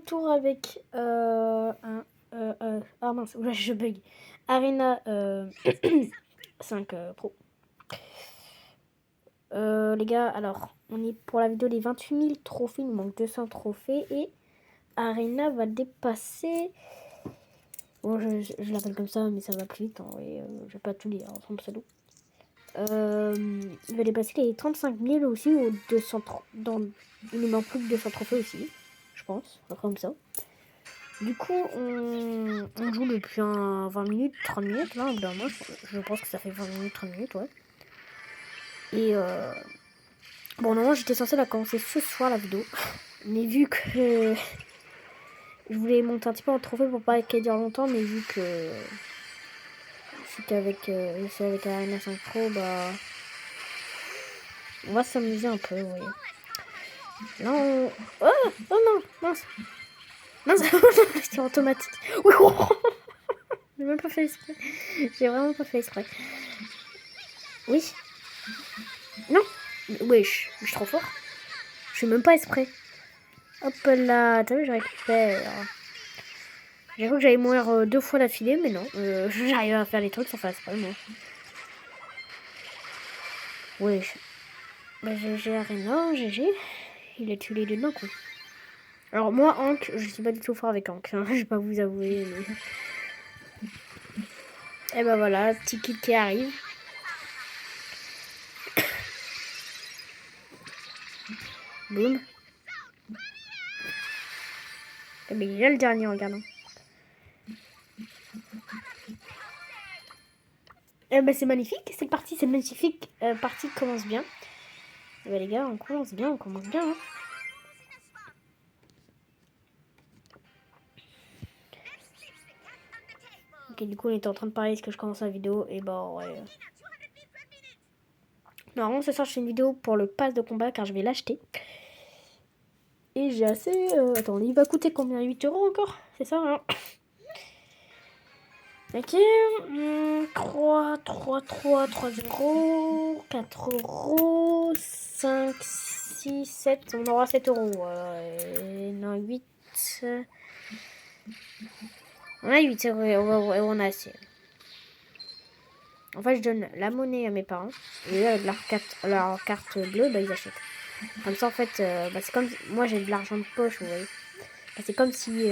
retour avec ah mince, oula, je bug. Arena 5 Pro. Les gars, alors, on est pour la vidéo des 28 000 trophées, il nous manque 200 trophées et Arena va dépasser... Bon, je l'appelle comme ça, mais ça va plus vite, en vrai, je vais pas tout lire, en pseudo. Il va dépasser les 35 000 aussi, ou 200, il nous manque plus que 200 trophées aussi, je pense, comme ça. Du coup, on joue depuis 20 minutes, 30 minutes, là, moi, je pense que ça fait 20 minutes, 30 minutes, ouais. Et bon, normalement, j'étais censée la commencer ce soir, la vidéo. Mais vu que je voulais monter un petit peu en trophée pour pas qu'elle dure longtemps, mais vu que c'est avec Arena 5 Pro, bah... On va s'amuser un peu, oui. Là, on... Oh, oh non, mince. Mince, c'est automatique. J'ai même pas fait exprès. J'ai vraiment pas fait exprès. Oui. Non. Wesh, je suis trop fort. Je suis même pas exprès. Hop là, t'as vu, je récupère. J'ai cru que j'allais mourir 2 fois d'affilée, mais non. J'arrive à faire les trucs sans faire exprès, moi. Wesh. Bah, GG Arena, GG. Il a tué les deux d'un coup. Alors, moi, Hank, je suis pas du tout fort avec Hank. Hein. Je vais pas vous avouer, mais... Et ben voilà, petit kill qui arrive. Boum. Et ben il est là le dernier en regardant. Et ben c'est magnifique, c'est parti, c'est magnifique. Partie commence bien. Et ben les gars, on commence bien, Hein. Ok, du coup on était en train de parler, est-ce que je commence la vidéo? Et ben ouais. Normalement ce soir je fais une vidéo pour le pass de combat car je vais l'acheter. Et j'ai assez... Attends, il va coûter combien? 8 € encore? C'est ça, hein? Ok. 3, 0, 4 €, 5, 6, 7. On aura 7 €. Non, 8. On a 8 € et on a assez. En fait, je donne la monnaie à mes parents. Et eux, avec leur carte bleue, bah, ils achètent. Comme ça, en fait, bah, c'est comme... Moi, j'ai de l'argent de poche, vous voyez. Bah, c'est comme si...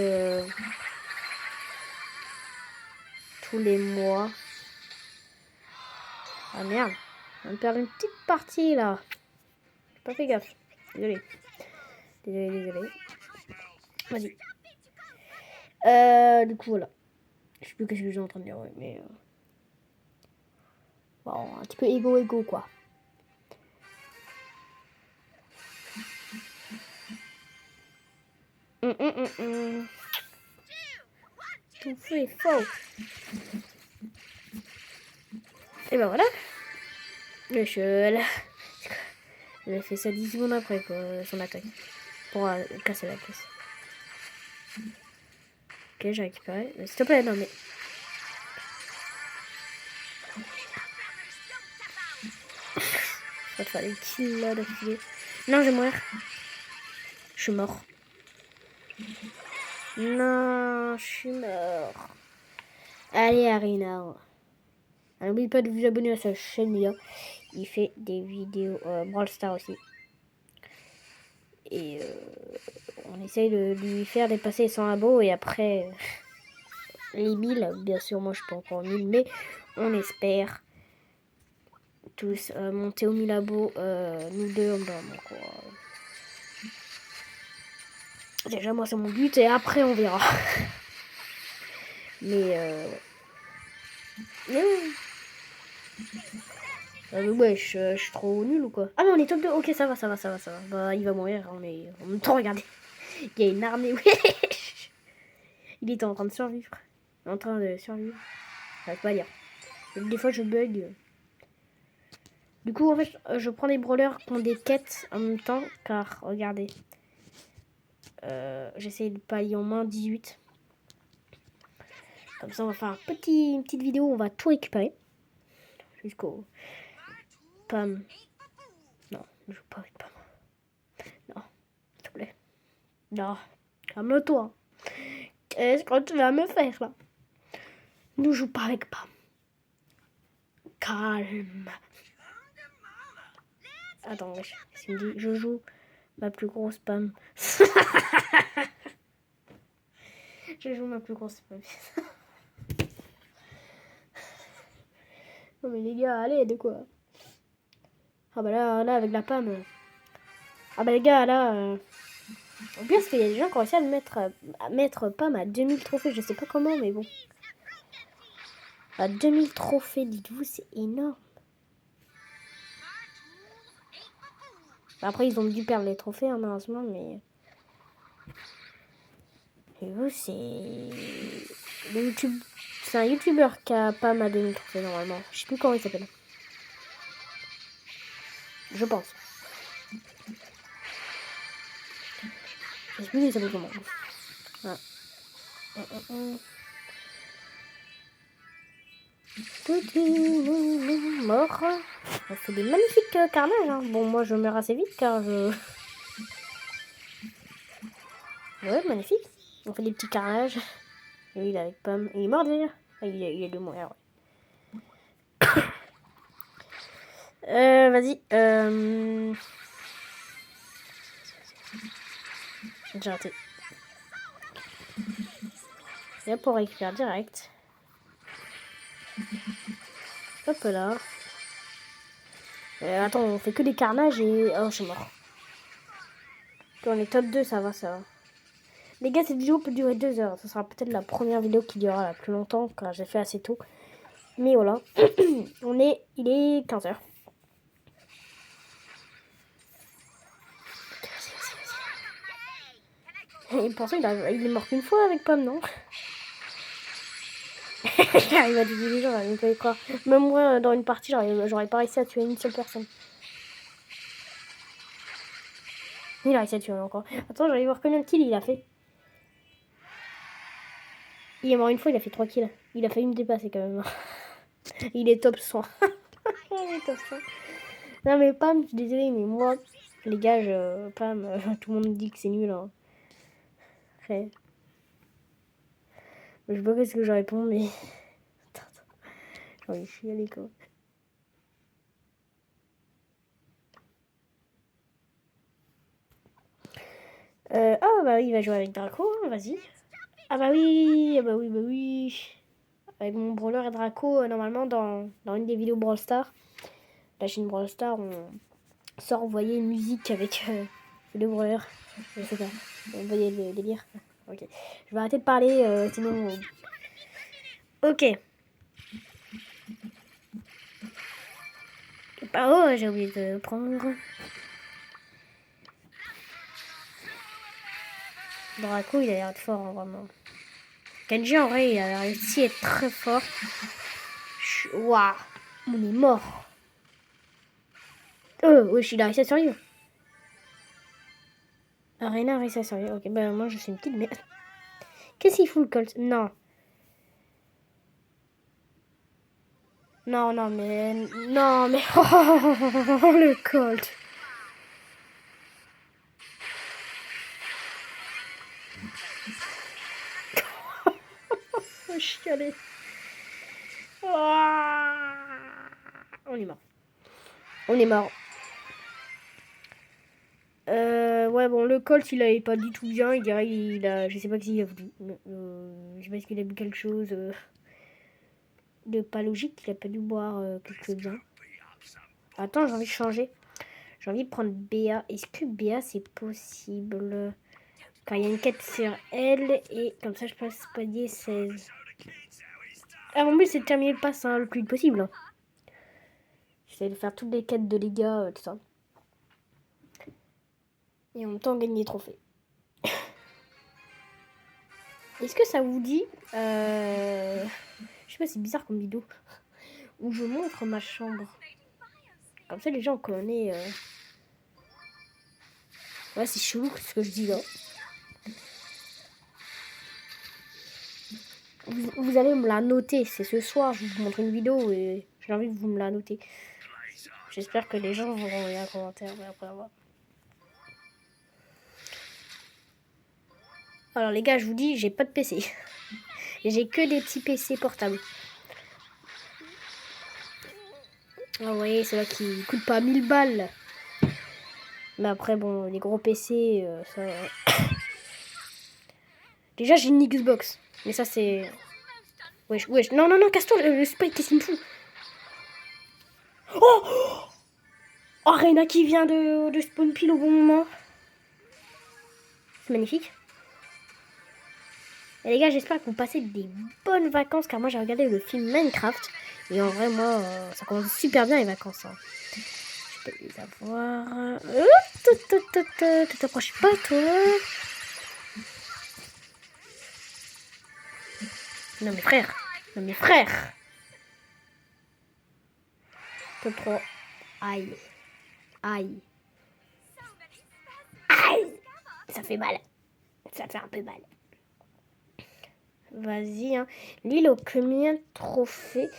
tous les mois... Ah merde. On va perdre une petite partie, là. J'ai pas fait gaffe. Désolé. Désolé. Vas-y. Du coup, voilà. Je sais plus ce que je suis en train de dire, ouais, mais... Bon, un petit peu égo, quoi. Tout fait faux. Et ben voilà. Le cheval. Il a fait ça 10 secondes après, quoi, son attaque. Pour casser la caisse. Ok, j'ai récupéré. S'il te plaît, non mais... Il va te faire des kills là d'affilée. Non, je vais mourir. Je suis mort. Non, je suis mort. Allez, Arena. N'oubliez pas de vous abonner à sa chaîne, les gars. Il fait des vidéos Brawl Stars aussi. Et on essaye de lui faire dépasser les 100 abos. Et après, les 1000. Bien sûr, moi, je suis pas encore 1000. Mais on espère tous monter aux 1000 abos. Nous deux, quoi. Déjà, moi, c'est mon but. Et après, on verra. Mais ouais, je suis trop nul ou quoi? Ah mais on est top 2. Ok, ça va. Bah, il va mourir, hein, mais en même temps, regardez. Il y a une armée, wesh. Il était en train de survivre. En train de survivre. Ça va pas dire. Des fois, je bug. Du coup, en fait, je prends des brawlers qui ont des quêtes en même temps, car, regardez. J'essaie de palier en moins 18. Comme ça, on va faire une petite vidéo où on va tout récupérer. Jusqu'au... Pam. Non, je joue pas avec Pam. Non, s'il te plaît. Non, Calme-toi. Qu'est-ce que tu vas me faire là? Ne joue pas avec Pam. Calme. Attends, il me dit je joue ma plus grosse Pam. Je joue ma plus grosse Pam. Non mais les gars, allez, de quoi? Ah bah là avec la Pam. Ah bah les gars, là... Au pire, c'est qu'il y a des gens qui ont réussi à mettre Pam à 2000 trophées. Je sais pas comment, mais bon. À 2000 trophées, dites-vous, c'est énorme. Après, ils ont dû perdre les trophées, hein, malheureusement, mais... Et vous, c'est... C'est un youtubeur qui a Pam à 2000 trophées, normalement. Je sais plus comment il s'appelle. Je pense. Je sais plus il s'appelle comment. Ah. Mort. On fait des magnifiques carnages. Hein. Bon, moi, je meurs assez vite, car je... Ouais, magnifique. On fait des petits carnages. Et lui, il est avec Pam. Il est mort déjà. Ah, il est de mourir, ouais. Vas-y. J'ai raté. Et hop, on récupère direct. Hop là. Attends, on fait que des carnages et... Oh, je suis mort. On est top 2, ça va, ça va. Les gars, cette vidéo peut durer 2 heures. Ce sera peut-être la première vidéo qui durera la plus longtemps, car j'ai fait assez tôt. Mais voilà. Il est 15 heures. Et pour ça, il est mort qu'une fois avec Pam, non? J'arrive à tuer les gens, j'arrive pas à y croire. Même moi, dans une partie, j'aurais pas réussi à tuer une seule personne. Il a réussi à tuer encore. Attends, j'allais voir combien de kills il a fait. Il est mort une fois, il a fait 3 kills. Il a failli me dépasser quand même. Il est top 100. Il est top 100. Non mais Pam, je suis désolée, mais moi, les gars, Pam, tout le monde dit que c'est nul. Hein. Après, je sais pas qu'est-ce que je réponds, mais... J'ai envie de chialer, quoi. Ah bah oui, il va jouer avec Draco, hein, vas-y. Ah bah oui, bah oui. Avec mon brawler et Draco, normalement, dans une des vidéos Brawl Stars, la chaîne Brawl Stars, on sort, vous voyez, une musique avec le brawler. Je sais pas, vous voyez le délire. Ok, je vais arrêter de parler, sinon... Ok. Oh, j'ai oublié de prendre... Draco, il a l'air fort, hein, vraiment. Kenji, en vrai, il a réussi à être très fort. Waouh, on est mort. Wesh, il a réussi à survivre. Arena a réussi à survivre. Ok, bah moi, je suis une petite merde. Qu'est-ce qu'il fout, le Colt? Non. Non, mais... Non, mais... Oh, le Colt. Oh, chialer. On est mort. On est mort. Ouais, bon, le Colt, il avait pas du tout bien. Il dirait, je sais pas s'il a voulu. Je sais pas s'il a bu quelque chose de pas logique. Il a pas dû boire quelque chose de bien. Attends, j'ai envie de changer. J'ai envie de prendre Béa. Est-ce que Béa, c'est possible? Car il y a une quête sur elle. Et comme ça, je passe palier 16. Ah, mon but, c'est de terminer le pass le plus vite possible. Hein. J'essaie de faire toutes les quêtes de Liga, tout ça. Et en même temps, gagner des trophées. Est-ce que ça vous dit... Je sais pas, c'est bizarre comme vidéo. Où je montre ma chambre. Comme ça, les gens connaissent... Ouais, c'est chelou ce que je dis là. Vous allez me la noter. C'est ce soir, je vais vous montrer une vidéo et j'ai envie que vous me la notez. J'espère que les gens vont envoyer un commentaire après avoir. Alors les gars, je vous dis, j'ai pas de PC. J'ai que des petits PC portables. Ah, vous voyez, c'est là qui coûte pas 1000 balles. Mais après, bon, les gros PC, ça... Déjà, j'ai une Xbox. Mais ça, c'est... Wesh, wesh. Non, non, non, casse-toi, le Spike, qu'est-ce qu'il me fout? Oh! Oh, Reyna qui vient de spawn pile au bon moment. C'est magnifique. Et les gars, j'espère que vous passez des bonnes vacances, car moi, j'ai regardé le film Minecraft. Et en vrai, moi, ça commence super bien les vacances. Hein. Je peux les avoir... Tu t'approches pas, toi? Non, mes frères. Non, mes frères. Top 3. Aïe. Aïe. Aïe. Ça fait mal. Ça fait un peu mal. Vas-y, hein. Lui, il a combien de trophées?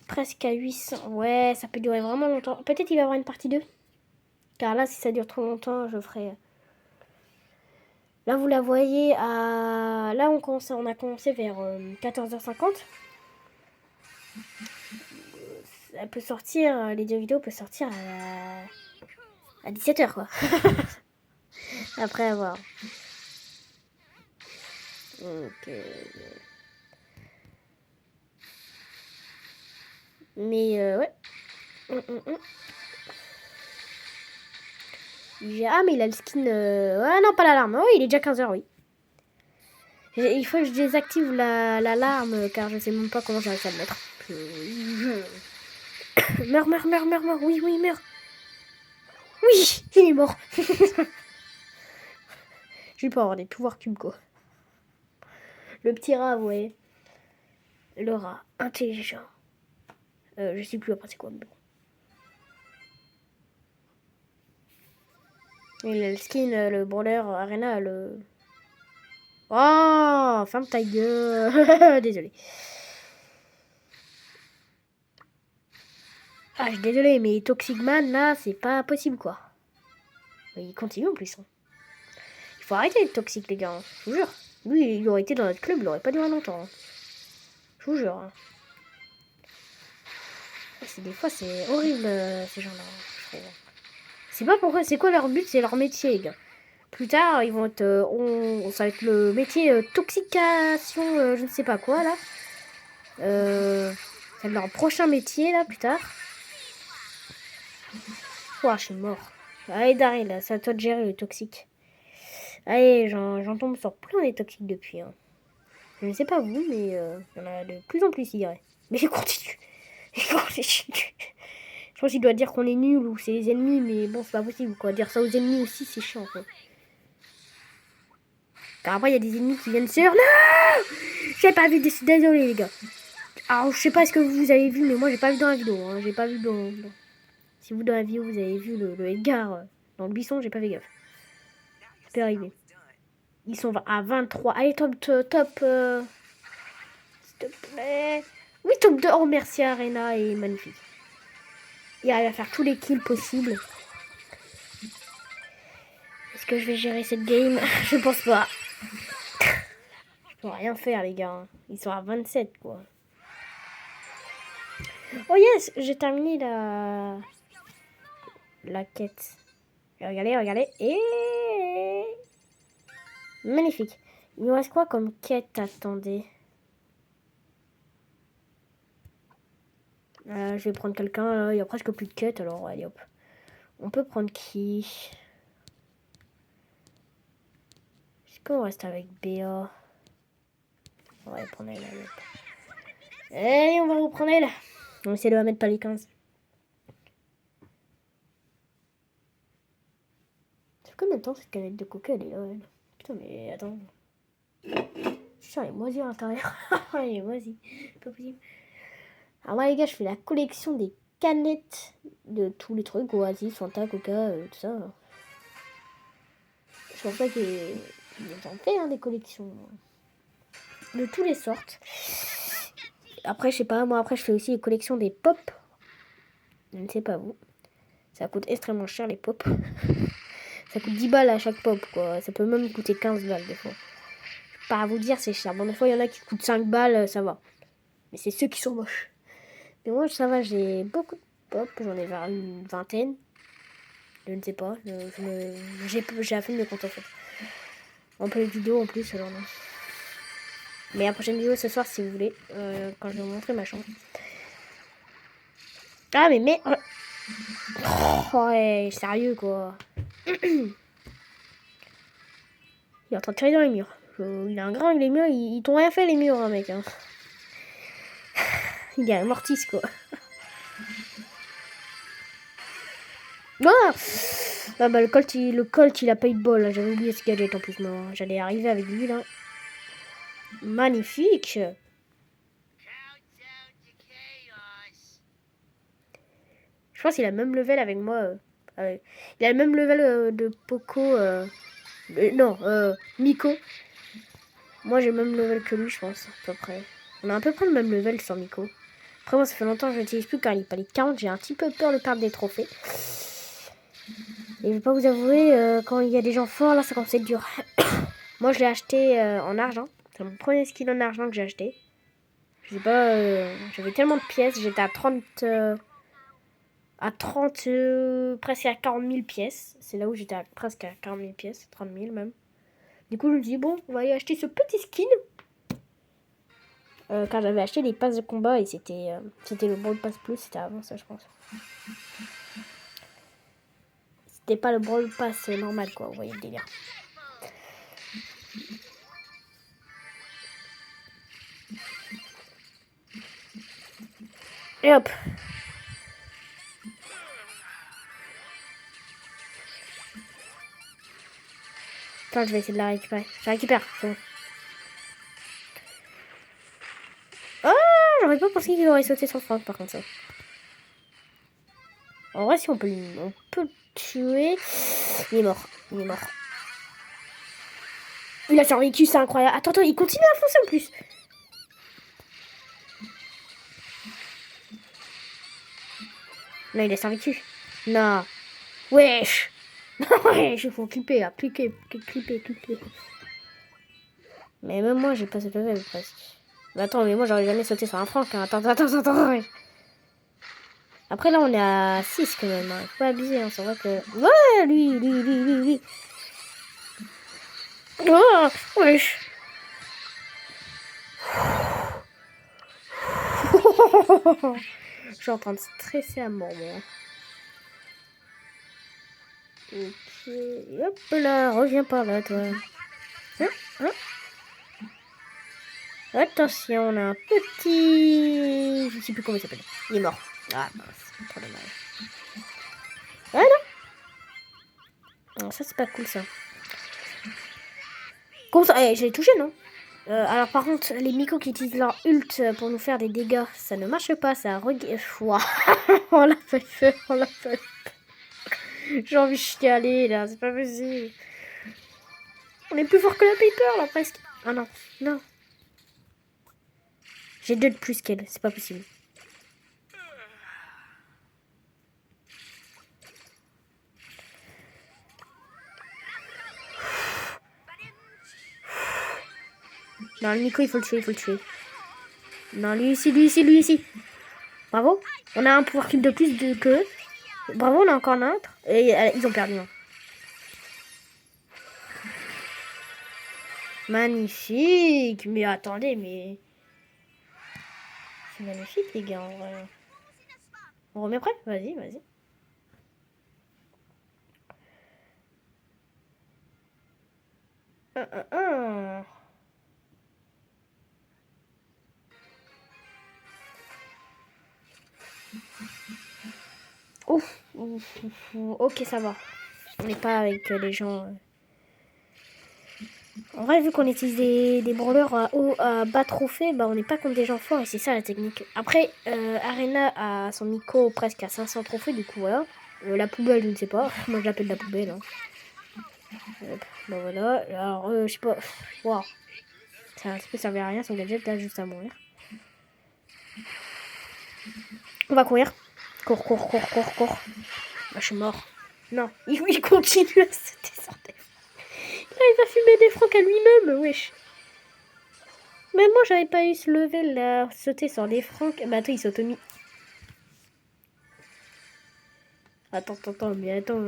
Presque à 800. Ouais, ça peut durer vraiment longtemps. Peut-être il va y avoir une partie 2. Car là, si ça dure trop longtemps, je ferai... Là, vous la voyez à... Là, on a commencé vers 14h50. Elle peut sortir... Les 2 vidéos peuvent sortir à 17h, quoi. Après avoir... Donc... Mais, ouais. Ah, mais il a le skin... Ah non, pas l'alarme. Oh, il est déjà 15h, oui. Il faut que je désactive l'alarme, car je sais même pas comment j'ai réussi à le mettre. Meurs, meurs, meurs, meurs, meurs. Oui, oui, meurs. Oui, il est mort. Je vais pas avoir des pouvoirs cubes, quoi. Le petit rat, vous voyez. Le rat, intelligent. Je sais plus après c'est quoi. Bon. Et le skin, le brawler arena, le... Oh, ferme ta gueule. Désolé. Ah, je suis désolé, mais Toxic Man, là, c'est pas possible, quoi. Mais il continue en plus. Hein. Il faut arrêter d'être toxique, les gars. Hein. Je vous jure. Lui, il aurait été dans notre club, il aurait pas duré longtemps. Hein. Je vous jure. Hein. Des fois, c'est horrible, ces gens-là. Je sais pas pourquoi. C'est quoi leur but? C'est leur métier, les gars. Plus tard, ils vont être... ça va être le métier toxication, je ne sais pas quoi, là. C'est leur prochain métier, là, plus tard. Oh, je suis mort. Allez, Daryl, c'est à toi de gérer le toxique. Allez, j'en tombe sur plein des toxiques depuis. Hein. Je ne sais pas vous, mais il y en a de plus en plus, il dirait. Mais il continue. Il continue. Je pense qu'il doit dire qu'on est nul ou c'est les ennemis, mais bon, c'est pas possible, quoi. Dire ça aux ennemis aussi, c'est chiant, quoi. Car après, il y a des ennemis qui viennent sur... Non! J'ai pas vu, désolé, les gars. Alors, je sais pas ce que vous avez vu, mais moi, j'ai pas vu dans la vidéo. Hein. J'ai pas vu dans... Si vous, dans la vidéo, vous avez vu le Edgar dans le buisson, j'ai pas fait gaffe. Ça peut arriver. Ils sont à 23. Allez, top. S'il te plaît. Oui, top 2. Oh, merci Arena et magnifique. Il arrive à faire tous les kills possibles. Est-ce que je vais gérer cette game? Je pense pas. Je peux rien faire, les gars. Ils sont à 27, quoi. Oh yes, j'ai terminé la quête. Regardez. Et... magnifique. Il nous reste quoi comme quête? Attendez. Je vais prendre quelqu'un. Il n'y a presque plus de quête. Alors, allez hop. On peut prendre qui? Est-ce qu'on reste avec Béa? On va prendre elle. Allez, on va reprendre elle. On va essayer de la mettre pas les 15. Ça fait combien de temps cette canette de coca? Elle est là, elle. Putain, mais attends. Putain, elle est moisie à l'intérieur. Elle est moisie. Pas possible. Alors, moi, les gars, je fais la collection des canettes de tous les trucs. Oasis, Fanta, Coca, tout ça. Je pense pas qu'ils en fait hein, des collections. De toutes les sortes. Après, je sais pas, moi, après, je fais aussi les collections des pop. Je ne sais pas vous. Ça coûte extrêmement cher, les pop. Ça coûte 10 balles à chaque pop, quoi. Ça peut même coûter 15 balles, des fois. Je vais pas vous dire, c'est cher. Bon, des fois, il y en a qui coûtent 5 balles, ça va. Mais c'est ceux qui sont moches. Mais moi, ça va, j'ai beaucoup de pop. J'en ai vers une vingtaine. Je ne sais pas. J'ai la flemme de compter, en fait. On peut les vidéos en plus, alors non. Mais la prochaine vidéo ce soir, si vous voulez, quand je vais vous montrer ma chambre. Ah, mais... Oh, ouais, sérieux, quoi. Il est en train de tirer dans les murs. Il a un grain avec les murs. Ils t'ont rien fait, les murs, hein, mec. Hein. Il est un mortis, quoi. Ah, ah bah, le Colt, il a pas eu de bol. J'avais oublié ce gadget, en plus. J'allais arriver avec lui, là. Magnifique. Je pense qu'il a le même level avec moi. Il a le même level de Poco. Non, Miko. Moi, j'ai le même level que lui, je pense, à peu près. On a à peu près le même level sans Miko. Après, moi, ça fait longtemps que je n'utilise plus car il palais 40. J'ai un petit peu peur de perdre des trophées. Et je vais pas vous avouer, quand il y a des gens forts, là, ça commence à être dur. Moi, je l'ai acheté en argent. C'est mon premier skin en argent que j'ai acheté. Je sais pas, j'avais tellement de pièces. J'étais à 30... presque à 40 000 pièces. C'est là où j'étais presque à 40 000 pièces, 30 000 même. Du coup, je me dis, bon, on va y acheter ce petit skin. Car j'avais acheté les passes de combat et c'était le Brawl Pass Plus, c'était avant ça, je pense. C'était pas le Brawl Pass normal, quoi, vous voyez le délire. Et hop. Attends, je vais essayer de la récupérer. Je la récupère. Bon. Ah, j'aurais pas pensé qu'il aurait sauté sur Franck, par contre, ça. En vrai, si on peut le tuer. Il est mort. Il est mort. Il a survécu, c'est incroyable. Attends, il continue à foncer en plus. Non, il a survécu. Non. Wesh. Wesh, il faut clipper, là. Clipper. Mais même moi, j'ai pas ce level presque. Mais attends, mais moi, j'aurais jamais sauté sur un Franck. Hein. Attends. Après, là, on est à 6 quand même. Hein. Faut pas abuser, hein. C'est vrai que... Ouais, lui. Oh, wesh. Je suis en train de stresser à mort, moi. Ok, hop là, reviens par là, toi. Hein. Attention, on a un petit... Je sais plus comment il s'appelle. Il est mort. Ah mince, trop dommage. Ah non. Ça, c'est pas cool, ça. Comment ça? J'ai touché, non? Alors par contre, les Miko qui utilisent leur ult pour nous faire des dégâts, ça ne marche pas, ça on l'a fait. J'ai envie de chialer là, c'est pas possible. On est plus fort que la Piper là presque. Ah non. J'ai 2 de plus qu'elle, c'est pas possible. Non, le Nico, il faut le tuer. Non, lui ici. Bravo. On a un pouvoir cube de plus que... Bravo, on a encore un autre. Et ils ont perdu. Hein. Magnifique. Mais attendez, mais... C'est magnifique, les gars, en vrai. On remet prêt? Vas-y. Ouf. Ok, ça va. On n'est pas avec les gens... En vrai, vu qu'on utilise des brawlers à bas trophée, bah on n'est pas contre des gens forts et c'est ça la technique. Après, Arena a son Nico presque à 500 trophées, du coup voilà. La poubelle, je ne sais pas. Moi, je l'appelle la poubelle. Hein. Bah voilà. Alors, je sais pas. Waouh. Ça peut servir à rien, son gadget là, juste à mourir. On va courir. Cours. Bah, je suis mort. Non, il continue à sauter sur des francs. Il arrive à fumer des francs à lui-même, wesh. Même moi, j'avais pas eu ce level là, sauter sur des francs. Bah attends, il s'automise. Attends, mais attends.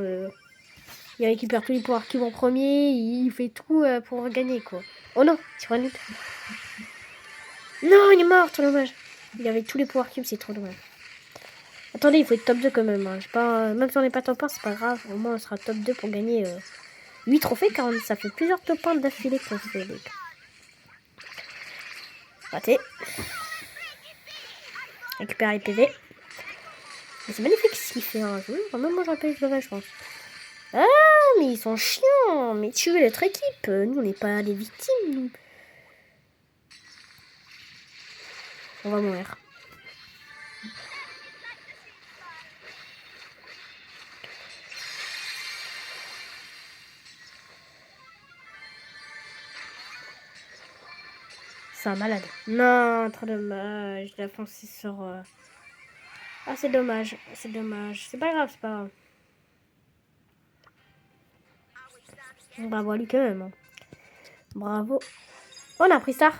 Il récupère tous les pouvoirs cubes en premier, il fait tout pour gagner quoi. Oh non, sur un autre. Non, il est mort, trop dommage. Il avait tous les pouvoirs cubes, c'est trop dommage. Attendez, il faut être top 2 quand même. Hein. Pas, même si on n'est pas top 1, c'est pas grave. Au moins, on sera top 2 pour gagner 8 trophées, car ça fait plusieurs top 1 d'affilée qu'on fait. Donc. Raté. Récupère les PV. C'est magnifique ce qu'il fait un jeu. Même moi, j'aurais pas eu ce level, je pense. Ah, mais ils sont chiants. Mais tuez notre équipe. Nous, on n'est pas les victimes. Nous. On va mourir. C'est un malade. Non, trop dommage. Il a foncé sur... Ah, c'est dommage. C'est dommage. C'est pas grave, c'est pas grave. Bravo à lui quand même. Hein. Bravo. On a pris ça.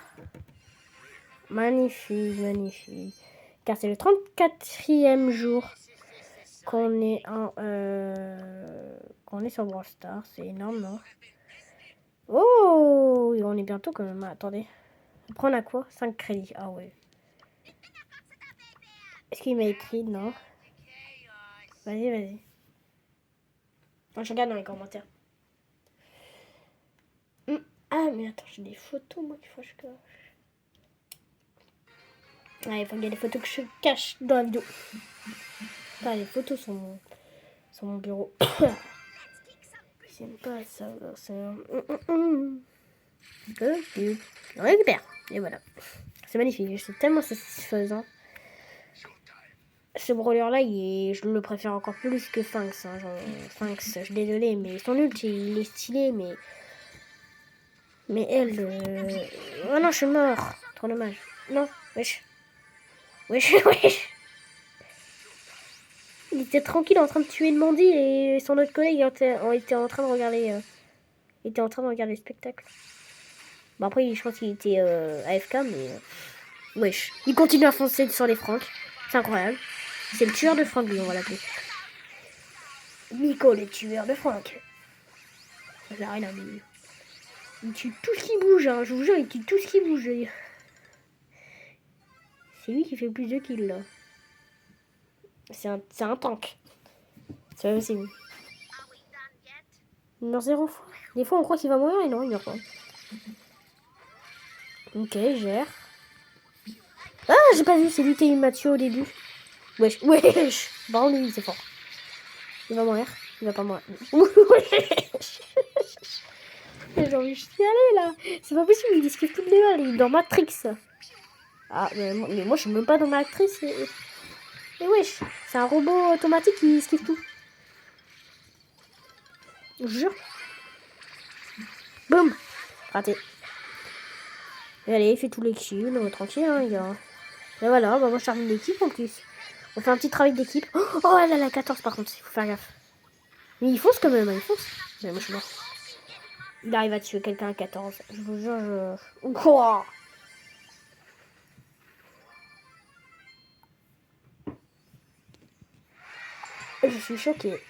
Magnifique, magnifique. Car c'est le 34e jour qu'on est sur Brawl Stars. C'est énorme, non? Oh, on est bientôt quand même. Attendez. Après, on a quoi? 5 crédits. Ah ouais. Est-ce qu'il m'a écrit? Non. Vas-y. Moi, je regarde dans les commentaires. Ah, mais attends, j'ai des photos, moi, qu'il faut que je cache. Ouais, il faut qu'il y ait des photos que je cache dans la vidéo. Enfin, les photos sont sur mon bureau. J'aime pas ça. C'est on récupère. Et voilà. C'est magnifique. C'est tellement satisfaisant. Ce brawler là, je le préfère encore plus que Finks. Hein. Finks, je suis désolée, mais son ult, il est stylé, mais elle... Oh non, je suis mort. Trop dommage. Non, wesh. Il était tranquille en train de tuer le Mandy et son autre collègue était en train de regarder... était en train de regarder le spectacle. Bon après, je pense qu'il était AFK, mais... wesh. Il continue à foncer sur les Franks. C'est incroyable. C'est le tueur de Frank, lui, on va l'appeler. Nico, le tueur de Frank. Ça n'a rien à dire. Il tue tout ce qui bouge, hein. Je vous jure, il tue tout ce qui bouge. C'est lui qui fait plus de kills, là. C'est un tank. C'est vrai, c'est lui. Il meurt 0 fois. Des fois, on croit qu'il va mourir et non, il meurt pas. Ok, gère. Ah, j'ai pas vu, c'est lui qui a eu Mathieu au début. Wesh. Bon, lui, c'est fort. Il va mourir. Il va pas mourir. Wesh. J'ai envie de chialer, là. C'est pas possible, il esquive toutes les balles. Il est dans Matrix. Ah, mais moi, je suis même pas dans Matrix. Et wesh, c'est un robot automatique qui esquive tout. Je jure. Boum. Raté. Et allez, fait tous les kills. Tranquille, hein, les gars. Et voilà, bah moi je termine l'équipe en plus. On fait un petit travail d'équipe. Oh, elle a la 14 par contre, il faut faire gaffe. Mais il fonce quand même, il fonce. Mais moi je suis mort. Il arrive à tuer quelqu'un à 14. Je vous jure, Quoi? Je suis choquée.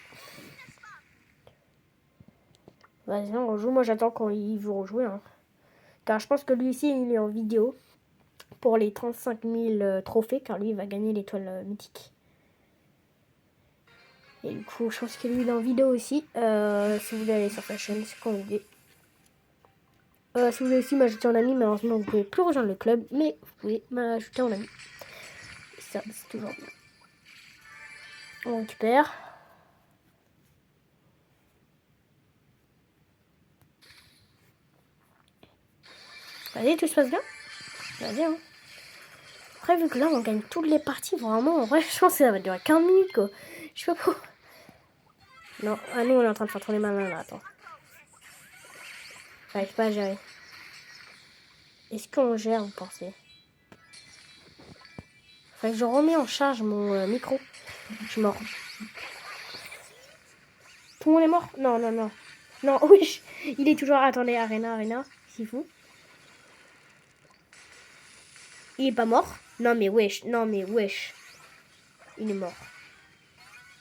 Vas-y, on rejoue. Moi j'attends quand il veut rejouer. Hein. Car je pense que lui aussi il est en vidéo. Pour les 35 000 trophées. Car lui il va gagner l'étoile mythique. Et du coup, je pense que lui, il est en vidéo aussi. Si vous voulez aller sur sa chaîne, c'est quand vous voulez. Si vous voulez aussi m'ajouter en ami, malheureusement, vous ne pouvez plus rejoindre le club. Mais vous pouvez m'ajouter en ami. Et ça, c'est toujours bien. On récupère. Allez, tout se passe bien. Vas-y, hein. Après, vu que là, on gagne toutes les parties, vraiment, en vrai, je pense que ça va durer 15 minutes, quoi. Je sais pas pourquoi. Non, ah, nous, on est en train de faire trop les malins, là, attends. J'arrive pas à gérer. Est-ce qu'on gère, vous pensez? Faudrait que je remets en charge mon micro. Je suis mort. tout le monde est mort? Non, non, non. Non, wesh. Il est toujours... Attendez, Arena. C'est fou. Il est pas mort? Non, mais wesh. Il est mort.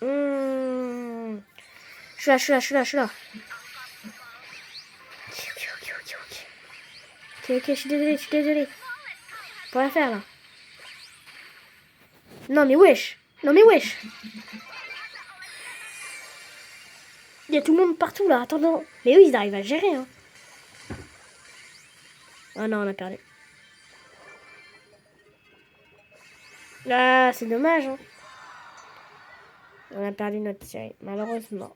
Je suis là. Ok, je suis désolé. Pour la faire, là. Non, mais wesh. Il y a tout le monde partout, là. Attends. Mais eux, ils arrivent à gérer, hein. Ah non, on a perdu. Ah, c'est dommage, hein. On a perdu notre série, malheureusement.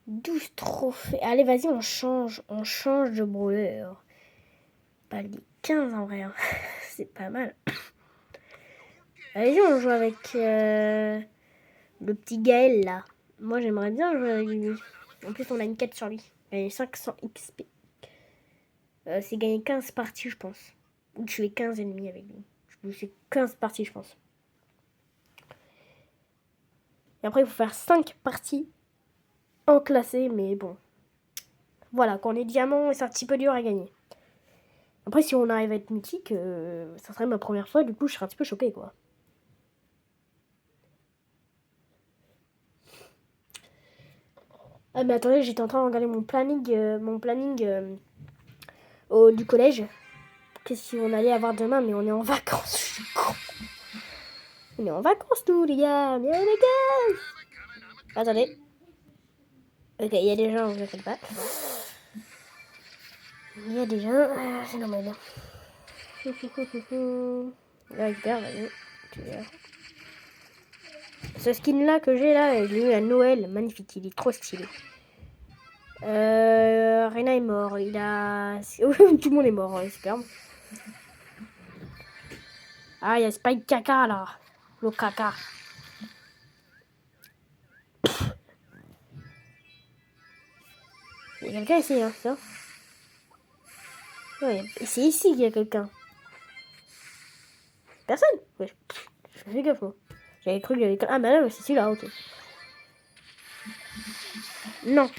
12 trophées. Allez, vas-y, on change de brawler. Pas les 15 en vrai. Hein. C'est pas mal. Allez, on joue avec le petit Gaël, là. Moi, j'aimerais bien jouer avec lui. En plus, on a une quête sur lui. Il a 500 XP. C'est gagner 15 parties, je pense. Ou tuer 15 ennemis avec lui. C'est 15 parties, je pense. Et après, il faut faire 5 parties en classé, mais bon. Voilà, quand on est diamant, c'est un petit peu dur à gagner. Après, si on arrive à être mythique, ça serait ma première fois, du coup, je serais un petit peu choquée, quoi. Ah, mais attendez, j'étais en train de regarder mon planning du collège. Qu'est-ce qu'on allait avoir demain, mais on est en vacances, je suis con. On est en vacances, nous, les gars. Mais les gars. Attendez. Ok, il y a des gens, vous inquiétez pas. Il y a des gens, c'est normal. Là, récupère, vas-y. Ce skin là que j'ai là, je l'ai eu à Noël, magnifique, il est trop stylé. Rena est mort, il a... Tout le monde est mort, superbe. Ah, il y a Spike Caca là, le caca. Il y a quelqu'un ici, hein, ça. Ouais, c'est ici qu'il y a quelqu'un. Personne. Ouais, je fais gaffe, moi. J'avais cru qu'il y avait quelqu'un. Ah, bah là, c'est celui-là, ok. Non,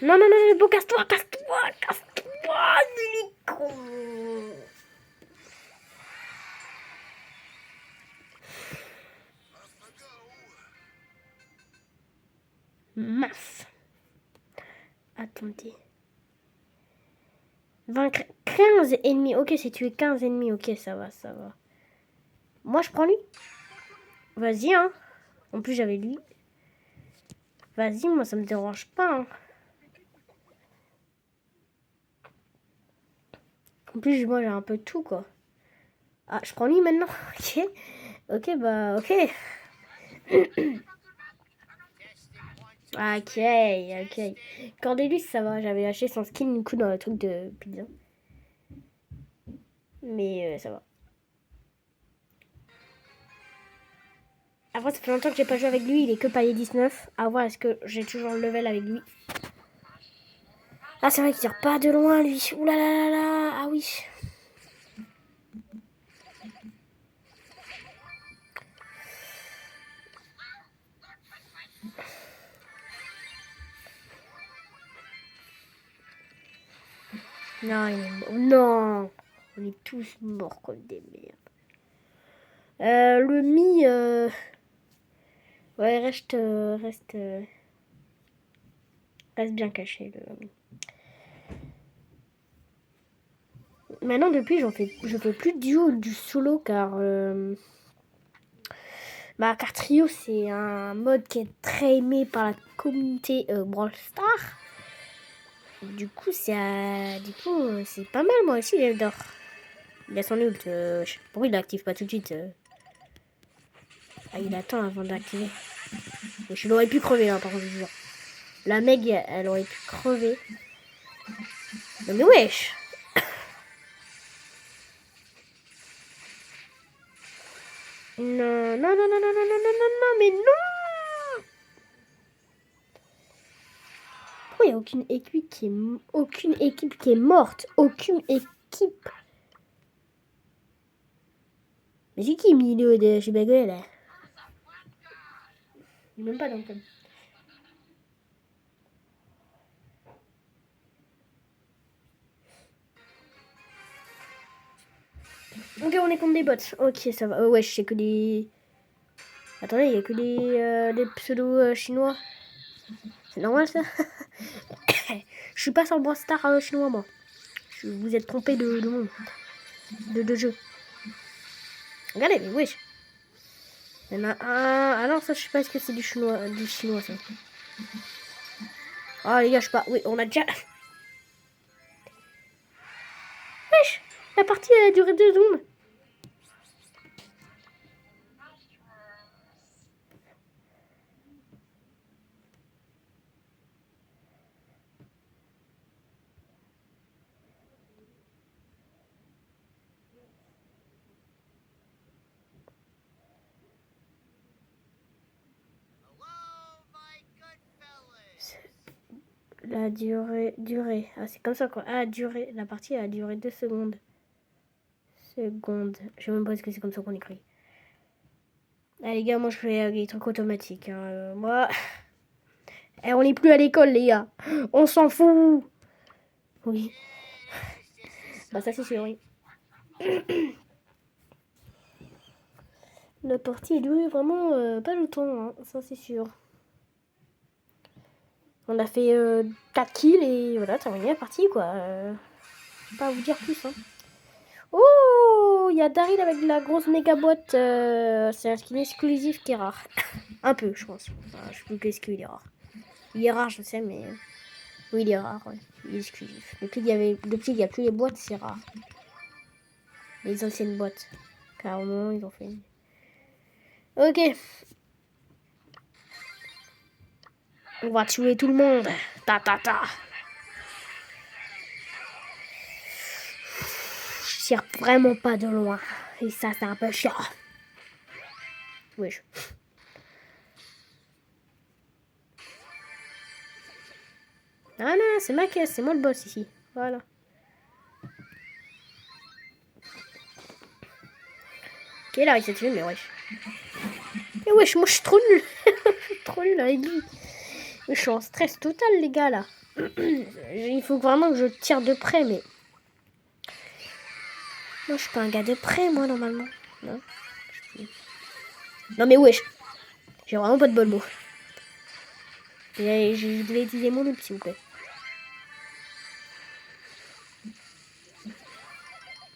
bon, casse-toi, il est con. Mince. Attendez. Vaincre 15 ennemis. Ok, c'est tuer 15 ennemis. Ok, ça va. Moi, je prends lui. Vas-y, hein. En plus, j'avais lui. Vas-y, moi, ça me dérange pas, hein. En plus, moi, j'ai un peu tout, quoi. Ah, je prends lui maintenant. Ok. Ok. Ok. Cordelius, ça va. J'avais acheté son skin, du coup, dans le truc de pizza. Mais ça va. Après, ça fait longtemps que j'ai pas joué avec lui. Il est que palier 19. À voir, est-ce que j'ai toujours le level avec lui. Ah, c'est vrai qu'il tire pas de loin, lui. Ouh là là là là. Ah oui. Non, il est mort. Non. On est tous morts comme des merdes. Le Mi... Ouais, reste bien caché, le Mi. Maintenant, depuis, je fais plus de duo ou du solo, car trio, c'est un mode qui est très aimé par la communauté Brawl Stars. Du coup, c'est pas mal, moi aussi, j'adore. Il a son ult, je sais pas pourquoi il l'active pas tout de suite. Ah, il attend avant d'activer. Je l'aurais pu crever, hein, par contre, je vous jure. La Meg, elle aurait pu crever. Non mais wesh. Non, mais non. Pourquoi il n'y a aucune équipe qui est morte? Aucune équipe. Mais c'est qui milieu de chez Bagel là? Il n'est même pas dans le thème. Ok, on est contre des bots. Ok, ça va. Ouais, je sais que des... Attendez, il y a que des pseudo-chinois. C'est normal, ça. Je suis pas sur Brawl Star chinois, moi. Vous êtes trompé de monde. De jeu. Regardez, mais wesh. Il y en a un... Alors ça, je sais pas, est-ce que c'est du chinois, ça. Ah, les gars, je sais pas. Oui, on a déjà... Wesh, la partie a duré 2 secondes. La durée. Ah, c'est comme ça, quoi. Ah, durée. La partie a duré 2 secondes. Je sais même pas ce que c'est comme ça qu'on écrit. Ah, les gars, moi, je fais des trucs automatiques. Hein. Moi... Eh, on n'est plus à l'école, les gars. On s'en fout. Oui. Bah, ça, c'est sûr, oui. La partie a duré vraiment pas longtemps, hein. Ça, c'est sûr. On a fait 4 kills et voilà, terminé la partie, quoi. Je vais pas vous dire plus, hein. Oh, il y a Daryl avec la grosse méga boîte. C'est un skin exclusif qui est rare. Un peu, je pense. Enfin, je sais plus qu'est-ce qu'il est rare. Il est rare, je sais, mais... Oui, il est rare, ouais. Il est exclusif. Depuis qu'il n'y a plus les boîtes, c'est rare. Les anciennes boîtes. Carrément, ils ont fait... Ok. On va tuer tout le monde. Ta ta ta. Je tire vraiment pas de loin. Et ça, c'est un peu chiant. Oui. Ah non, c'est ma caisse, c'est moi le boss ici. Voilà. Ok, là, il s'est tué, mais wesh. Et wesh, moi je suis trop nul. Trop nul avec lui. Je suis en stress total, les gars, là. Il faut vraiment que je tire de près, mais... Moi, je suis pas un gars de près, moi, normalement. Non, non mais wesh. J'ai vraiment pas de bol mot. Je devais utiliser mon ult, s'il vous plaît.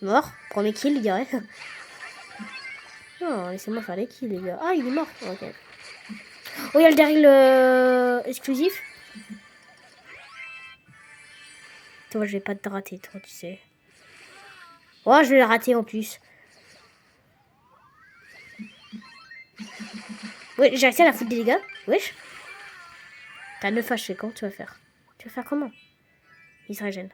Mort. Premier kill, il dirait. Non, laissez-moi faire les kills, les gars. Ah, il est mort. Ok. Oh, il y a le Daryl exclusif. Toi, je vais pas te rater, toi, tu sais. Oh, je vais le rater en plus. Oui, j'ai réussi à la foutre des dégâts. Wesh. T'as 9 HP, comment tu vas faire? Tu vas faire comment? Il se régène.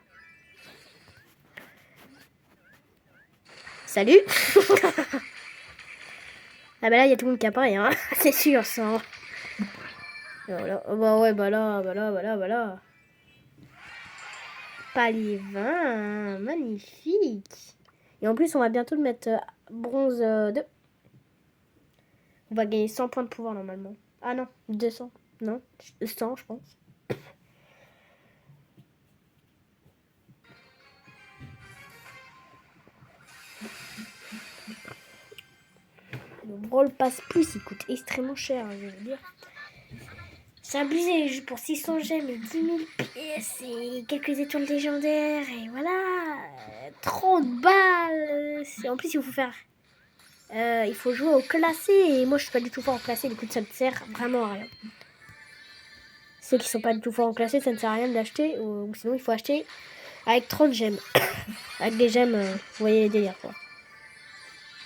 Salut. Ah bah là, il y a tout le monde qui apparaît, hein. C'est sûr, ça. Voilà. Bah ouais, bah là. Palier 20, magnifique. Et en plus, on va bientôt le mettre bronze 2. On va gagner 100 points de pouvoir normalement. Ah non, 200. Non, 100 je pense. Le Brawl Pass Plus, il coûte extrêmement cher, je veux dire. C'est abusé, juste pour 600 gemmes et 10 000 pièces et quelques étoiles légendaires et voilà. 30 balles. En plus, il faut faire... il faut jouer au classé et moi, je suis pas du tout fort en classé, du coup, ça ne sert vraiment à rien. Ceux qui sont pas du tout forts en classé, ça ne sert à rien de l'acheter ou sinon, il faut acheter avec 30 gemmes. Avec des gemmes, vous voyez les délires, quoi.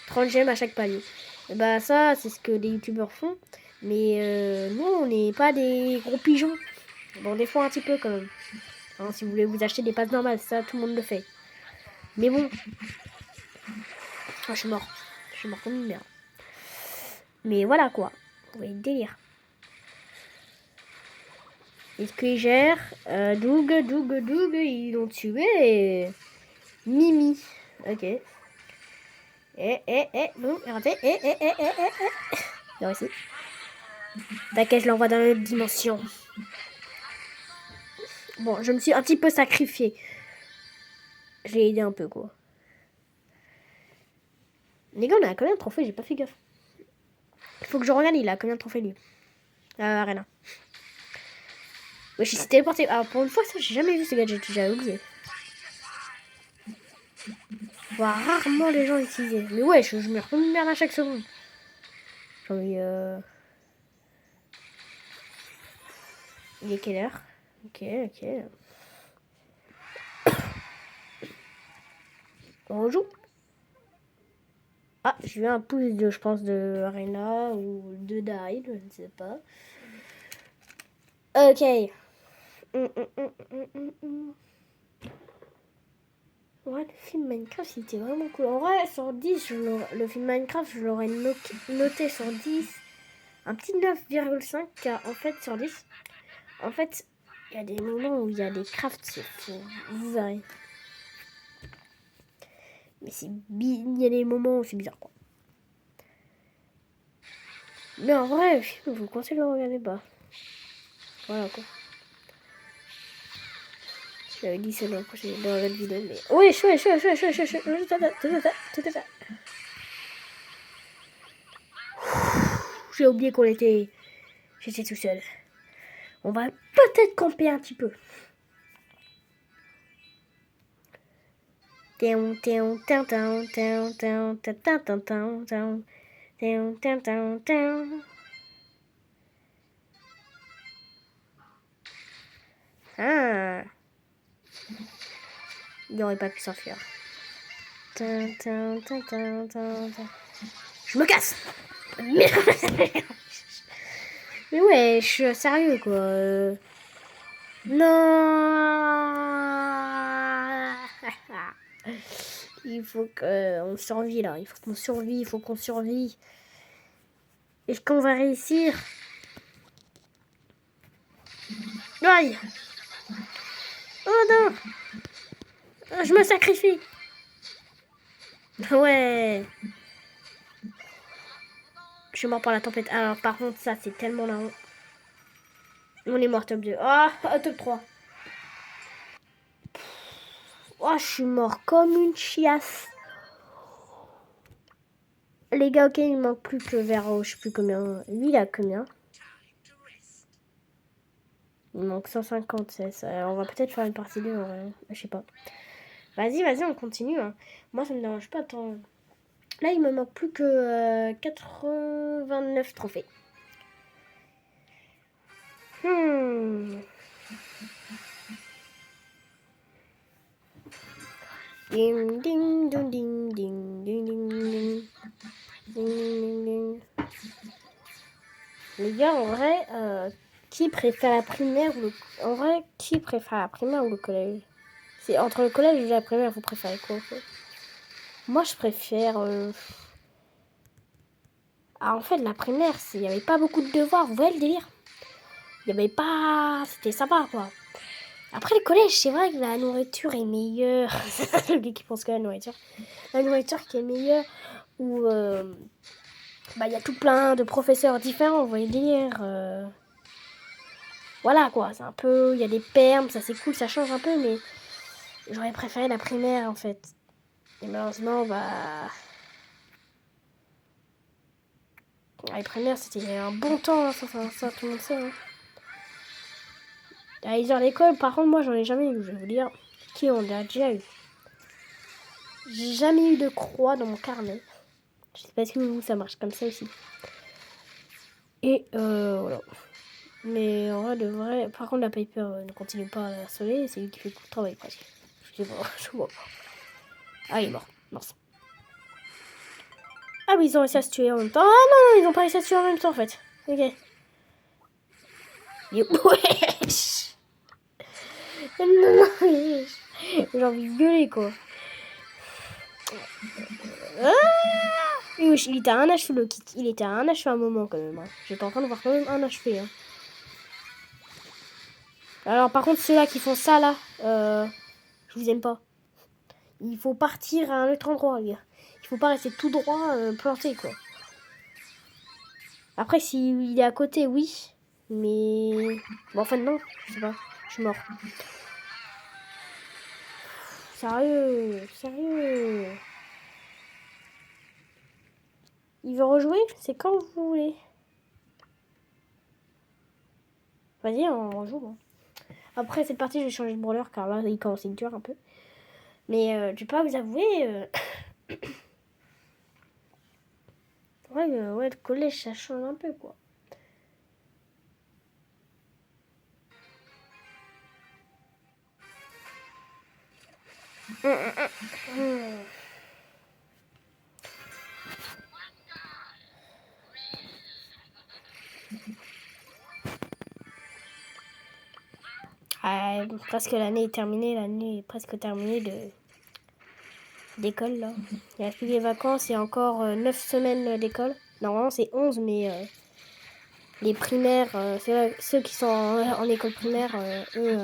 30 gemmes à chaque palier. Et bah ça, c'est ce que les youtubeurs font. Mais nous, on n'est pas des gros pigeons. Bon, des fois un petit peu quand même. Hein, si vous voulez vous acheter des passes normales, ça, tout le monde le fait. Mais bon. Ah, je suis mort. Je suis mort comme une merde. Mais voilà quoi. Vous voyez le délire. Est-ce qu'ils gèrent Doug, ils l'ont tué. Mimi. Ok. Boum, raté. J'ai réussi. T'inquiète, je l'envoie dans la dimension. Bon, je me suis un petit peu sacrifiée. J'ai aidé un peu, quoi. Les gars, on a combien de trophées? J'ai pas fait gaffe. Il faut que je regarde, il a combien de trophées lui? Arena. Wesh, il s'est téléporté. Alors pour une fois, ça, j'ai jamais vu ce gadget, j'avais oublié. Je vois rarement les gens l'utiliser. Mais wesh, je me retrouve une merde à chaque seconde. Genre, il est quelle heure? Ok. On rejoue? Ah, j'ai eu un pouce de, je pense, de Arena ou de Daryl, je ne sais pas. Ok. Ouais, le film Minecraft, il était vraiment cool. En vrai, sur 10, le film Minecraft, je l'aurais noté sur 10. Un petit 9,5, car en fait, sur 10, en fait, il y a des moments où il y a des crafts, c'est fou. Vous verrez. Mais il y a des moments où c'est bizarre, quoi. Mais en vrai, le film, je vous conseille de le regarder pas. Voilà, quoi. J'avais dit ça dans la vidéo, mais... Oui, chouette. J'ai oublié qu'on était... J'étais tout seul. On va peut-être camper un petit peu. Ah, il n'aurait pas pu s'enfuir. Je me casse. Mais ouais, je suis sérieux quoi. Non. Il faut qu'on survit là. Il faut qu'on survit. Est-ce qu'on va réussir? Aïe. Oh non. Je me sacrifie. Ouais. Je suis mort par la tempête. Alors par contre ça c'est tellement la honte. On est mort top 2. Ah, top 3. Oh, je suis mort comme une chiasse. Les gars, ok, il manque plus que vers, je sais plus combien. Lui, il a combien? Il manque 150, c'est ça. On va peut-être faire une partie 2, je sais pas. Vas-y, on continue. Hein. Moi, ça me dérange pas tant. Là, il me manque plus que 89 trophées. Ding, ding, ding, ding, ding, ding, ding, ding. Les gars, en vrai, qui préfère la primaire ou le... En vrai, qui préfère la primaire ou le collège? C'est entre le collège et la primaire, vous préférez quoi en fait? Moi, je préfère... Ah, en fait, la primaire, il n'y avait pas beaucoup de devoirs, vous voyez le délire? Il n'y avait pas... C'était sympa, quoi. Après, le collège, c'est vrai que la nourriture est meilleure. Le gars qui pense que la nourriture qui est meilleure, où... il y a tout plein de professeurs différents, vous voyez le délire Voilà quoi, c'est un peu... Il y a des permes, ça c'est cool, ça change un peu, mais j'aurais préféré la primaire en fait. Et malheureusement, les primaires c'était un bon temps, hein, ça tout le monde sait. Hein. Les heures d'école, par contre, moi j'en ai jamais eu, je vais vous dire. Qui on a déjà eu? J'ai jamais eu de croix dans mon carnet. Je sais pas si vous, ça marche comme ça aussi. Et voilà. Mais en vrai, de vrai, par contre, la Piper ne continue pas à soleil, c'est lui qui fait tout le travail presque. Je vois pas. Ah, il est mort. Mince. Ah oui, ils ont réussi à se tuer en même temps. Ah non, ils ont pas réussi à se tuer en même temps en fait. Ok. Wesh. Non, j'ai envie de gueuler quoi. Ah wesh, il était à un HP le kit. Il était à un HP à un moment quand même. Hein. J'étais en train de voir quand même un HP. Hein. Alors par contre, ceux-là qui font ça là, je vous aime pas. Il faut partir à un autre endroit, les gars. Il faut pas rester tout droit planté quoi. Après, s'il est à côté, oui. Mais... Bon, enfin, non. Je sais pas. Je suis mort. Sérieux. Il veut rejouer? C'est quand vous voulez. Vas-y, on rejoue. Hein. Après cette partie, je vais changer de brawler car là, il commence à me tuer un peu. Mais je vais pas vous avouer... ouais, le collège, ça change un peu, quoi. Presque l'année est terminée, l'année est presque terminée d'école, là. Il reste plus les vacances et encore 9 semaines d'école. Normalement, c'est 11, mais les primaires, ceux qui sont en école primaire, eux,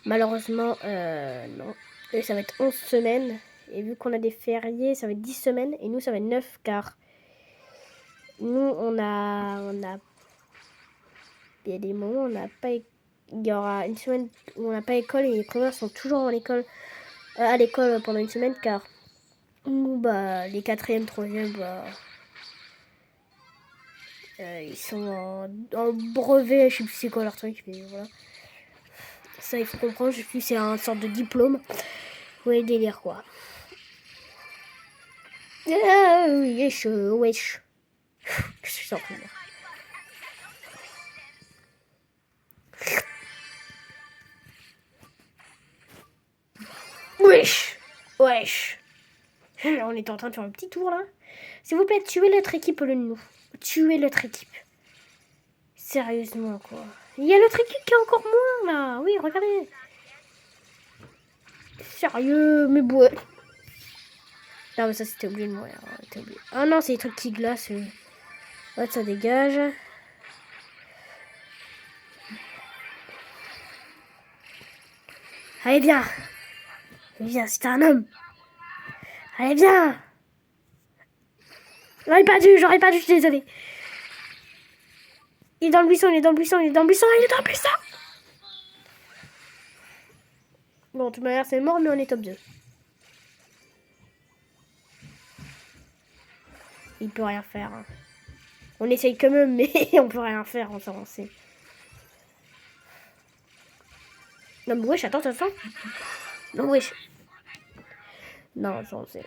malheureusement, non. Eux, ça va être 11 semaines. Et vu qu'on a des fériés, ça va être 10 semaines. Et nous, ça va être 9, car nous, on a il y a des moments où on n'a pas... Il y aura une semaine où on n'a pas école et les primaires sont toujours à l'école pendant une semaine, car nous, bah, les 4e, 3e, bah, ils sont en brevet, je sais plus c'est quoi leur truc, mais voilà. Ça, il faut comprendre, je sais plus, c'est un sorte de diplôme. Ouais, délire, quoi. Ah, wesh, wesh. Je suis sorti, là. Wesh, wesh. On est en train de faire un petit tour, là. S'il vous plaît, tuez l'autre équipe au lieu de nous. Tuez l'autre équipe. Sérieusement, quoi. Il y a l'autre équipe qui est encore moins, là. Oui, regardez. Sérieux, mais bon. Non, mais ça, c'était oublié de mourir. Ah non, c'est les trucs qui glacent. Ouais, ça dégage. Allez, viens. Viens, c'est un homme. Allez, viens. J'aurais pas dû, je suis désolée. Il est dans le buisson, il est dans le buisson, il est dans le buisson, il est dans le buisson. Bon, de toute manière, c'est mort, mais on est top 2. Il peut rien faire. Hein. On essaye quand même, mais on peut rien faire, on s'en sait. Non, mais wesh, attends. Non, wesh. Non, j'en sais.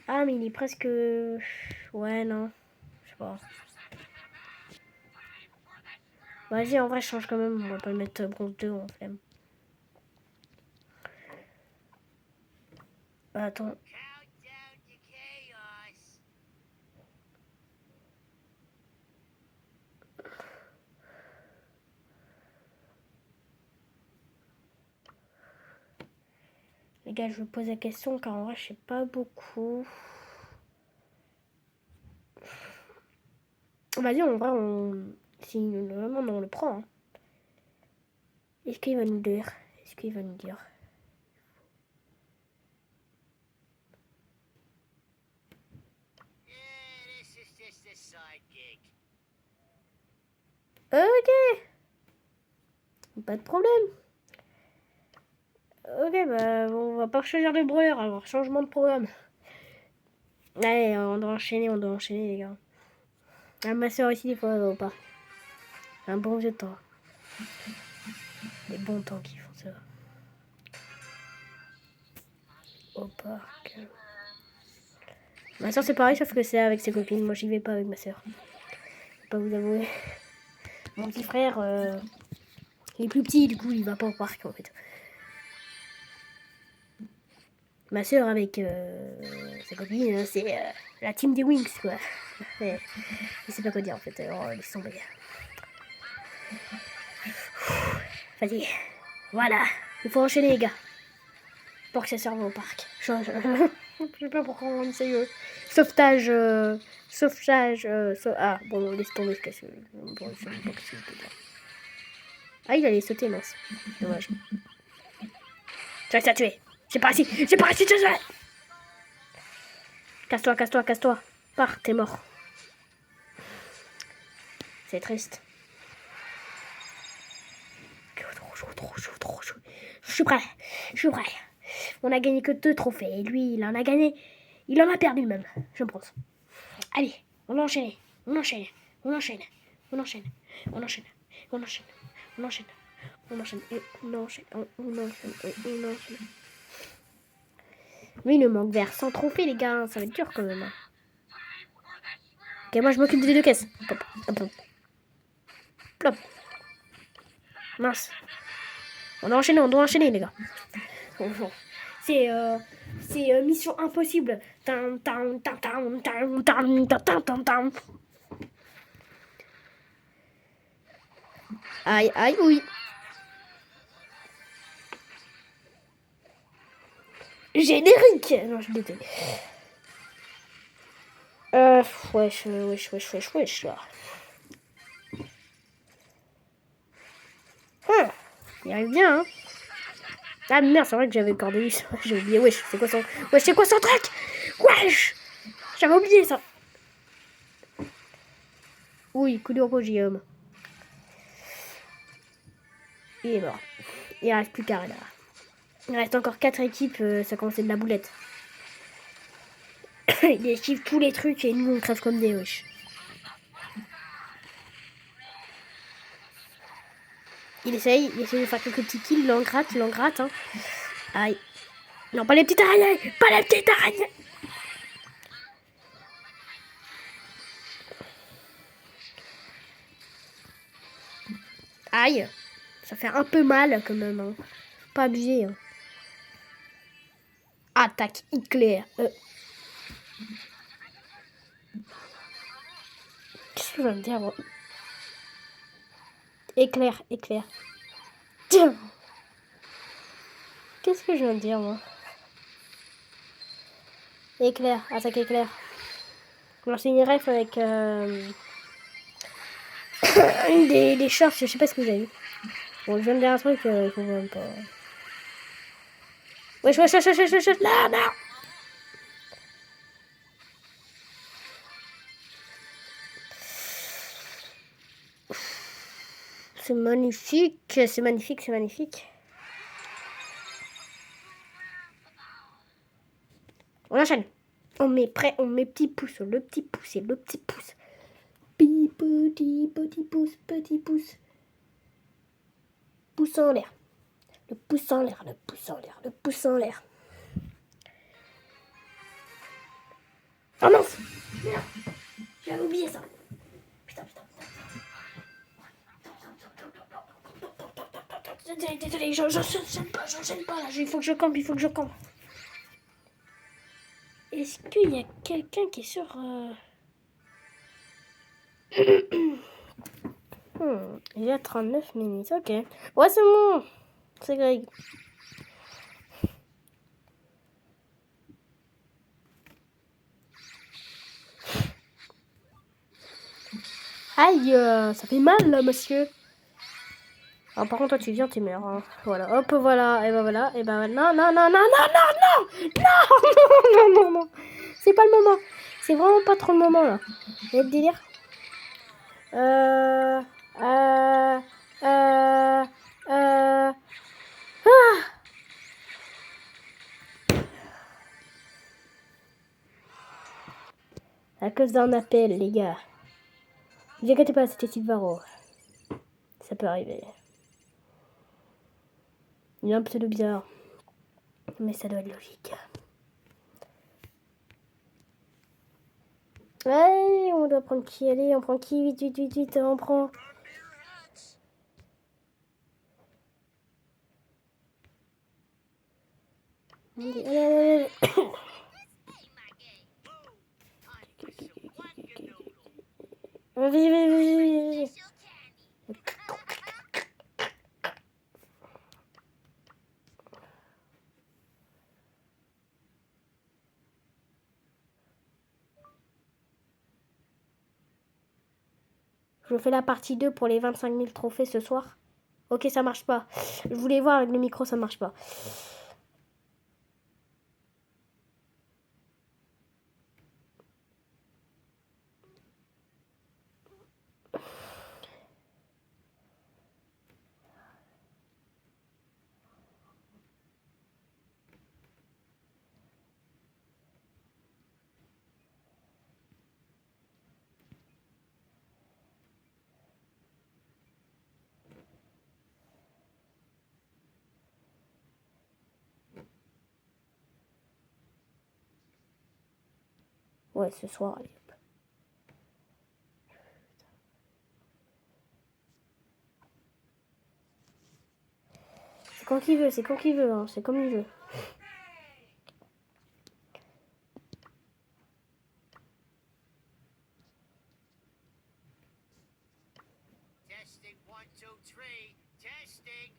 Ah, mais il est presque... Ouais, non. Je sais pas. Vas-y, en vrai, je change quand même. On va pas le mettre bronze 2 en flemme. Attends. Les gars, je vous pose la question car en vrai, je sais pas beaucoup. Vas-y, en vrai, si nous le demande, on le prend. Hein. Est-ce qu'il va nous dire? Ok. Pas de problème. Ok, bah, on va pas choisir de brawler, alors changement de programme. Allez, on doit enchaîner, les gars. Ah, ma soeur aussi, des fois, elle va au parc. Un bon vieux temps. Des bons temps qu'ils font ça. Au parc. Ma soeur, c'est pareil, sauf que c'est avec ses copines. Moi, j'y vais pas avec ma soeur. Je vais pas vous avouer. Mon petit frère, il est plus petit, du coup, il va pas au parc, en fait. Ma soeur, avec sa copine, c'est la team des Wings, quoi. Ouais. Je sais pas quoi dire, en fait. Alors, laisse tomber. Vas-y. Voilà. Il faut enchaîner, les gars. Pour que ça serve au parc. Je sais pas pourquoi on essaye. Sauvetage. Ah, bon, laisse tomber ce que je peux dire. Ah, il allait sauter, mince. Dommage. Tu vas te tuer. J'ai pas réussi de te tuer. Casse-toi. Pars, t'es mort. C'est triste. Trop chaud. Je suis prêt. On a gagné que 2 trophées. Et lui, il en a gagné. Il en a perdu même, je pense. Allez, on enchaîne. On enchaîne. On enchaîne. On enchaîne. On enchaîne. On enchaîne. On enchaîne. On enchaîne. Et on enchaîne. On enchaîne. Et on enchaîne. Mais il nous manque vers 100 trophées, les gars. Ça va être dur quand même. Ok, moi je m'occupe des 2 caisses. Hop, hop, hop. Plop. Mince. On doit enchaîner, les gars. C'est mission impossible. Aïe, aïe, oui. Générique. Non, je déteste. Wesh. Il arrive bien, hein. Ah merde, c'est vrai que j'avais Cordelis. J'ai oublié. Wesh, c'est quoi son truc? Wesh, j'avais oublié ça. Oui, coup de repos, Guillaume. Il est mort. Il reste plus qu'à là. Il reste encore 4 équipes, ça commence à être de la boulette. Il esquive tous les trucs et nous on crève comme des wesh. Il essaye de faire quelques petits kills, il en gratte, hein. Aïe. Non, pas les petites araignées. Pas les petites araignées. Aïe. Ça fait un peu mal quand même, hein. Faut pas abuser, hein. Attaque éclair. Qu'est-ce que je viens de dire, moi? Éclair. Tiens. Qu'est-ce que je viens de dire, moi? Éclair, attaque éclair. Alors c'est une ref avec une des shorts, je sais pas ce que vous avez vu. Bon, je viens de dire un truc, il faut même pas... Wesh, là, non. C'est magnifique. On enchaîne. On met petit pouce, le petit pouce. Petit pouce. Pouce en l'air. Le pouce en l'air. Oh mince. Merde. J'avais oublié ça. Putain. Désolé, j'enchaîne pas là. Il faut que je campe. Est-ce qu'il y a quelqu'un qui est sur... Il y a 39 minutes, ok. Ouais, c'est bon. C'est Greg. Aïe, ça fait mal là, monsieur. Alors, par contre, toi, tu viens, t'es meurs. Hein. Voilà, hop, voilà. Et ben voilà. Non. Non. C'est pas le moment. C'est vraiment pas trop le moment là. Il y a le délire. À cause d'un appel, les gars. Ne vous inquiétez pas, c'était Silvaro. Ça peut arriver. Il y a un pseudo bizarre. Mais ça doit être logique. Allez, on doit prendre qui? Allez, on prend qui? Vite, on prend... Allez. Vas-y. Je fais la partie 2 pour les 25 000 trophées ce soir. Ok, ça marche pas. Je voulais voir avec le micro, ça marche pas. Ouais, ce soir, allez. C'est quand qu'il veut, c'est quand qu'il veut, hein. C'est comme il veut. Testing 1, 2, 3. Testing.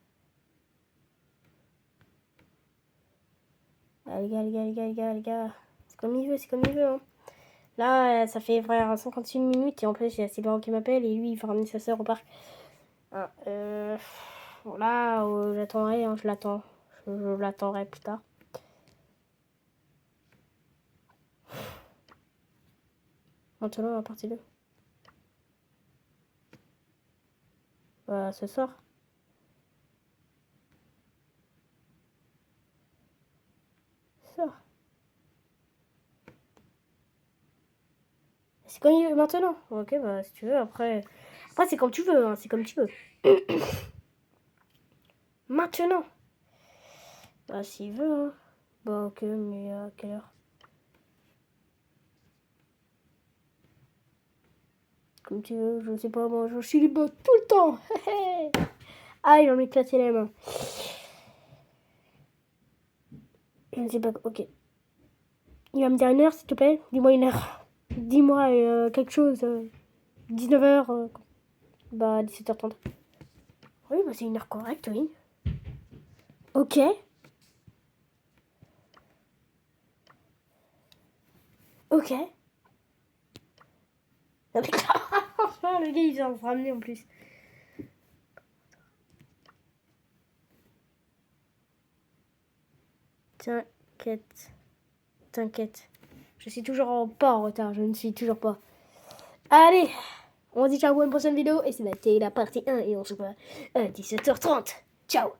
Ah, les gars. C'est comme il veut, c'est comme il veut, hein. Là, ça fait frère 51 minutes et en plus, il y a ses parents qui m'appellent et lui, il va ramener sa soeur au parc. Ah, bon, là, j'attendrai, hein, je l'attends. Je l'attendrai plus tard. Maintenant, à partir de... ce soir. Ce soir. C'est comme il veut maintenant. Ok, bah si tu veux, après... Après, c'est comme tu veux, hein, c'est comme tu veux. Maintenant. Bah s'il veut, hein. Bah ok, mais à quelle heure? Comme tu veux, je sais pas, moi je suis libre tout le temps. Ah, il va m'éclater les mains. Je ne sais pas, ok. Il va me dire une heure, s'il te plaît. Dis-moi une heure. Dis-moi quelque chose. 19h. Bah, 17h30. Oui, bah c'est une heure correcte, oui. Ok. Ok. Non, mais franchement, le gars, il vient me ramener en plus. T'inquiète. T'inquiète. Je suis toujours pas en retard. Je ne suis toujours pas. Allez. On se dit ciao pour une prochaine vidéo. Et c'était la partie 1. Et on se voit à 17h30. Ciao.